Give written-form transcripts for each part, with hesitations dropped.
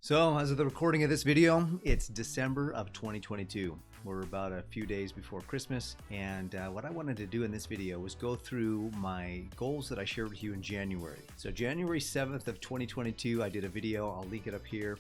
So as of the recording of this video, it's December of 2022. We're about a few days before Christmas, and what I wanted to do in this video was go through my goals that I shared with you in January. So January 7th of 2022, I did a video. I'll link it up here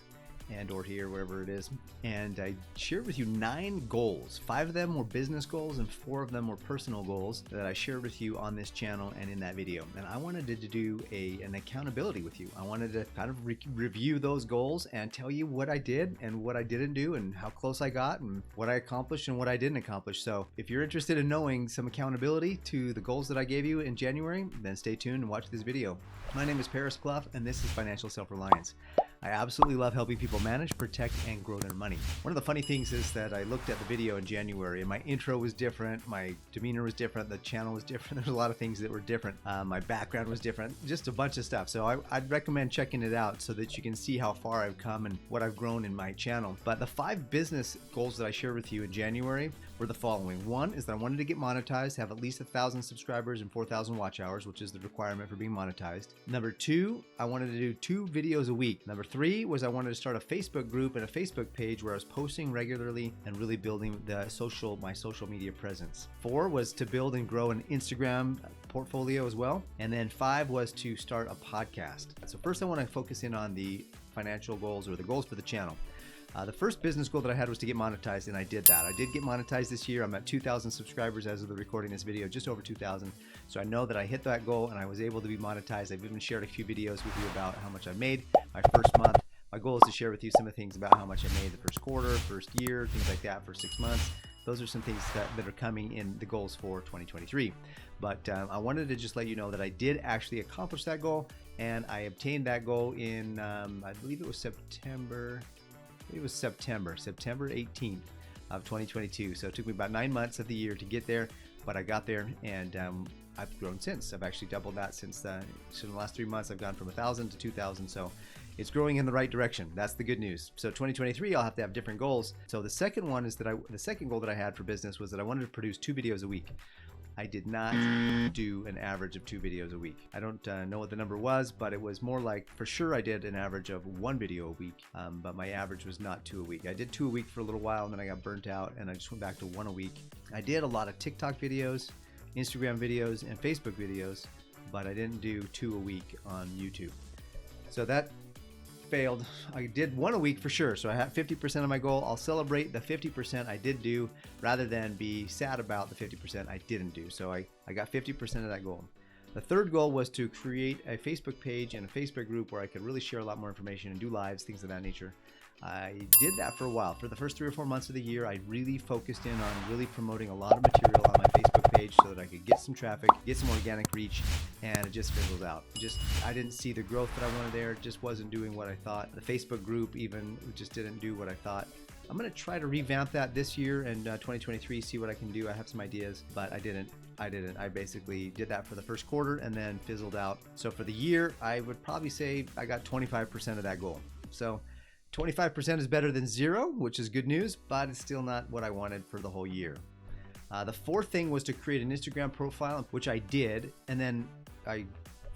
and or here, wherever it is. And I shared with you 9 goals. 5 of them were business goals and 4 of them were personal goals that I shared with you on this channel and in that video. And I wanted to do an accountability with you. I wanted to kind of review those goals and tell you what I did and what I didn't do and how close I got and what I accomplished and what I didn't accomplish. So if you're interested in knowing some accountability to the goals that I gave you in January, then stay tuned and watch this video. My name is Paris Clough, and this is Financial Self-Reliance. I absolutely love helping people manage, protect, and grow their money. One of the funny things is that I looked at the video in January and my intro was different, my demeanor was different, the channel was different. There's a lot of things that were different. My background was different, just a bunch of stuff. So I'd recommend checking it out so that you can see how far I've come and what I've grown in my channel. But the 5 business goals that I shared with you in January were the following. One is that I wanted to get monetized, have at least 1,000 subscribers and 4,000 watch hours, which is the requirement for being monetized. Number 2, I wanted to do 2 videos a week. Number 3 was I wanted to start a Facebook group and a Facebook page where I was posting regularly and really building my social media presence. 4 was to build and grow an Instagram portfolio as well. And then 5 was to start a podcast. So first I want to focus in on the financial goals or the goals for the channel. The first business goal that I had was to get monetized, and I did that. I did get monetized this year. I'm at 2,000 subscribers as of the recording of this video, just over 2,000. So I know that I hit that goal and I was able to be monetized. I've even shared a few videos with you about how much I made my first month. My goal is to share with you some of the things about how much I made the first quarter, first year, things like that for 6 months. Those are some things that are coming in the goals for 2023. But I wanted to just let you know that I did actually accomplish that goal, and I obtained that goal in, I believe it was September 18th of 2022. So it took me about 9 months of the year to get there, but I got there, and I've grown since. I've actually doubled that since in the last 3 months. I've gone from 1,000 to 2,000. So it's growing in the right direction. That's the good news. So 2023, I'll have to have different goals. So the second one is that the second goal that I had for business was that I wanted to produce 2 videos a week. I did not do an average of 2 videos a week. I don't know what the number was, but it was more like, for sure I did an average of 1 video a week, but my average was not 2 a week. I did 2 a week for a little while, and then I got burnt out, and I just went back to 1 a week. I did a lot of TikTok videos, Instagram videos, and Facebook videos, but I didn't do 2 a week on YouTube. So that failed. I did 1 a week for sure, so I had 50% of my goal. I'll celebrate the 50% I did do rather than be sad about the 50% I didn't do. So I got 50% of that goal. The third goal was to create a Facebook page and a Facebook group where I could really share a lot more information and do lives, things of that nature. I did that for a while. For the first 3 or 4 months of the year, I really focused in on really promoting a lot of material on my Facebook page so that I could get some traffic, get some organic reach, and it just fizzled out. I didn't see the growth that I wanted there. It just wasn't doing what I thought. The Facebook group even just didn't do what I thought. I'm going to try to revamp that this year and 2023, see what I can do. I have some ideas, but I didn't. I basically did that for the first quarter and then fizzled out. So for the year, I would probably say I got 25% of that goal. So 25% is better than 0, which is good news, but it's still not what I wanted for the whole year. The fourth thing was to create an Instagram profile, which I did, and then I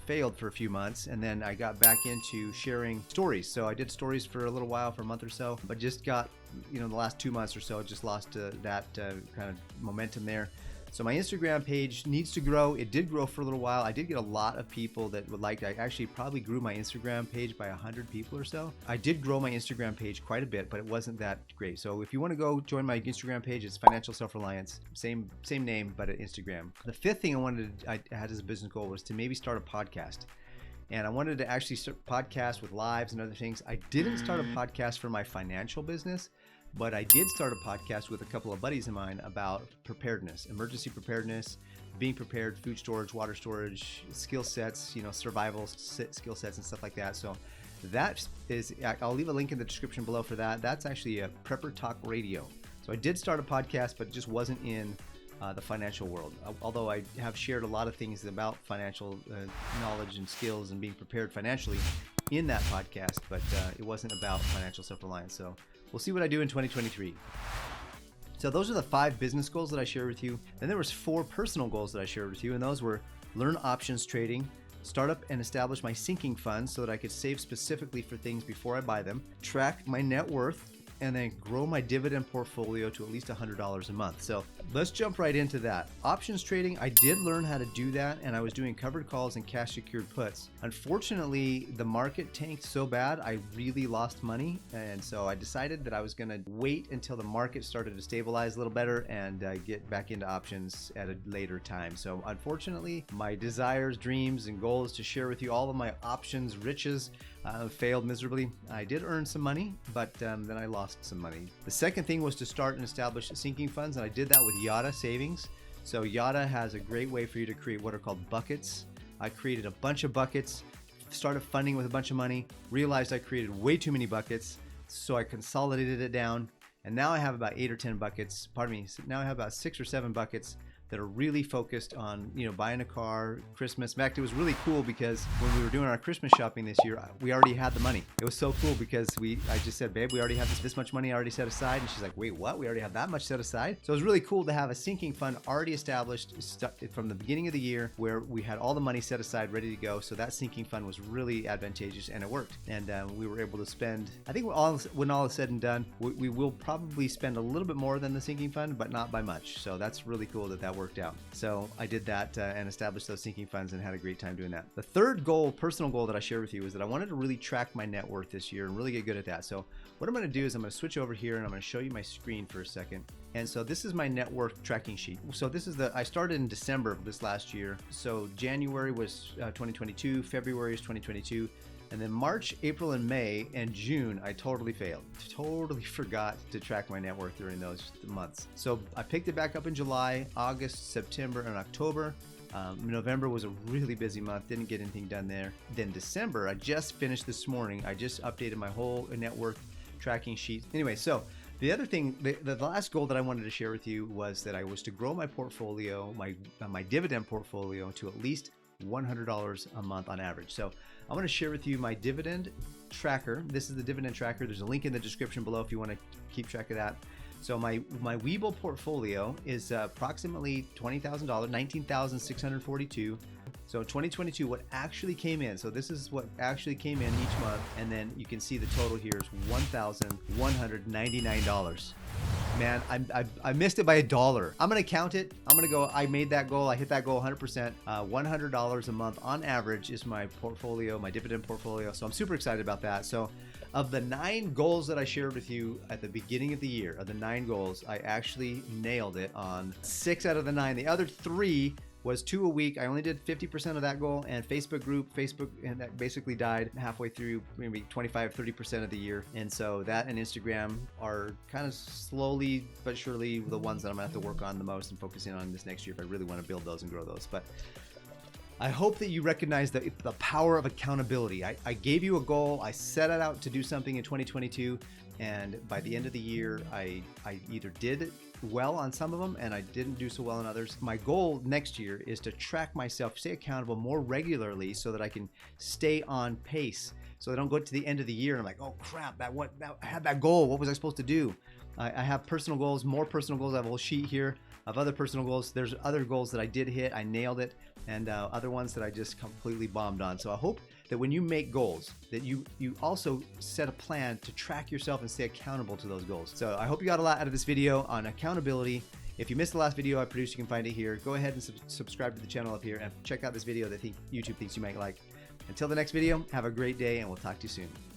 failed for a few months, and then I got back into sharing stories. So I did stories for a little while, for a month or so, but just got, the last 2 months or so, just lost that kind of momentum there. So my Instagram page needs to grow. It did grow for a little while. I did get a lot of people that would like. I actually probably grew my Instagram page by 100 people or so. I did grow my Instagram page quite a bit, but it wasn't that great. So if you want to go join my Instagram page, it's Financial Self-Reliance. Same name, but at Instagram. The fifth thing I had as a business goal was to maybe start a podcast. And I wanted to actually start a podcast with lives and other things. I didn't start a podcast for my financial business, but I did start a podcast with a couple of buddies of mine about preparedness, emergency preparedness, being prepared, food storage, water storage, skill sets, survival skill sets and stuff like that. So that is, I'll leave a link in the description below for that. That's actually a Prepper Talk Radio. So I did start a podcast, but it just wasn't in the financial world. Although I have shared a lot of things about financial knowledge and skills and being prepared financially in that podcast, but it wasn't about financial self-reliance. So we'll see what I do in 2023. So those are the 5 business goals that I shared with you. Then there was 4 personal goals that I shared with you, and those were learn options trading, start up and establish my sinking funds so that I could save specifically for things before I buy them, track my net worth, and then grow my dividend portfolio to at least $100 a month. So let's jump right into that. Options trading, I did learn how to do that, and I was doing covered calls and cash secured puts. Unfortunately, the market tanked so bad, I really lost money. And so I decided that I was gonna wait until the market started to stabilize a little better and get back into options at a later time. So unfortunately, my desires, dreams, and goals to share with you all of my options riches failed miserably. I did earn some money, but then I lost some money. The second thing was to start and establish sinking funds, and I did that with Yada Savings. So Yada has a great way for you to create what are called buckets. I created a bunch of buckets, started funding with a bunch of money, realized I created way too many buckets, so I consolidated it down, and now I have about 8 or 10 buckets. Pardon me. Now I have about 6 or 7 buckets that are really focused on, buying a car, Christmas. In fact, it was really cool because when we were doing our Christmas shopping this year, we already had the money. It was so cool because I just said, babe, we already have this much money already set aside. And she's like, wait, what? We already have that much set aside? So it was really cool to have a sinking fund already established from the beginning of the year where we had all the money set aside, ready to go. So that sinking fund was really advantageous and it worked. And we were able to spend, I think when all is said and done, we will probably spend a little bit more than the sinking fund, but not by much. So that's really cool that worked out. So I did that and established those sinking funds and had a great time doing that. The third goal, personal goal that I shared with you is that I wanted to really track my net worth this year and really get good at that. So what I'm going to do is I'm going to switch over here and I'm going to show you my screen for a second. And so this is my net worth tracking sheet. So this is I started in December of this last year. So January was 2022, February is 2022. And then March, April, and May, and June, I totally failed. Totally forgot to track my net worth during those months. So I picked it back up in July, August, September, and October. November was a really busy month, didn't get anything done there. Then December, I just finished this morning. I just updated my whole net worth tracking sheet. Anyway, so the other thing, the last goal that I wanted to share with you was that I was to grow my portfolio, my dividend portfolio to at least $100 a month on average. So I want to share with you my dividend tracker. This is the dividend tracker. There's a link in the description below if you want to keep track of that. So my Webull portfolio is approximately $20,000, $19,642. So 2022, what actually came in, so this is what actually came in each month, and then you can see the total here is $1,199. Man, I missed it by $1. I'm gonna count it. I'm gonna go, I made that goal, I hit that goal 100%. $100 a month on average is my portfolio, my dividend portfolio. So I'm super excited about that. So of the 9 goals that I shared with you at the beginning of the year, of the 9 goals, I actually nailed it on 6 out of the 9. The other 3 was 2 a week. I only did 50% of that goal, and Facebook, and that basically died halfway through, maybe 25-30% of the year. And so that and Instagram are kind of slowly but surely the ones that I'm gonna have to work on the most and focusing on this next year if I really want to build those and grow those. But I hope that you recognize the power of accountability. I gave you a goal. I set it out to do something in 2022, and by the end of the year, I either did well on some of them and I didn't do so well on others. My goal next year is to track myself, stay accountable more regularly so that I can stay on pace. So I don't go to the end of the year and I'm like, oh crap, I had that goal. What was I supposed to do? I have personal goals, more personal goals. I have a little sheet here of other personal goals. There's other goals that I did hit, I nailed it, and other ones that I just completely bombed on. So I hope that when you make goals, that you also set a plan to track yourself and stay accountable to those goals. So I hope you got a lot out of this video on accountability. If you missed the last video I produced, you can find it here. Go ahead and subscribe to the channel up here and check out this video that YouTube thinks you might like. Until the next video, have a great day and we'll talk to you soon.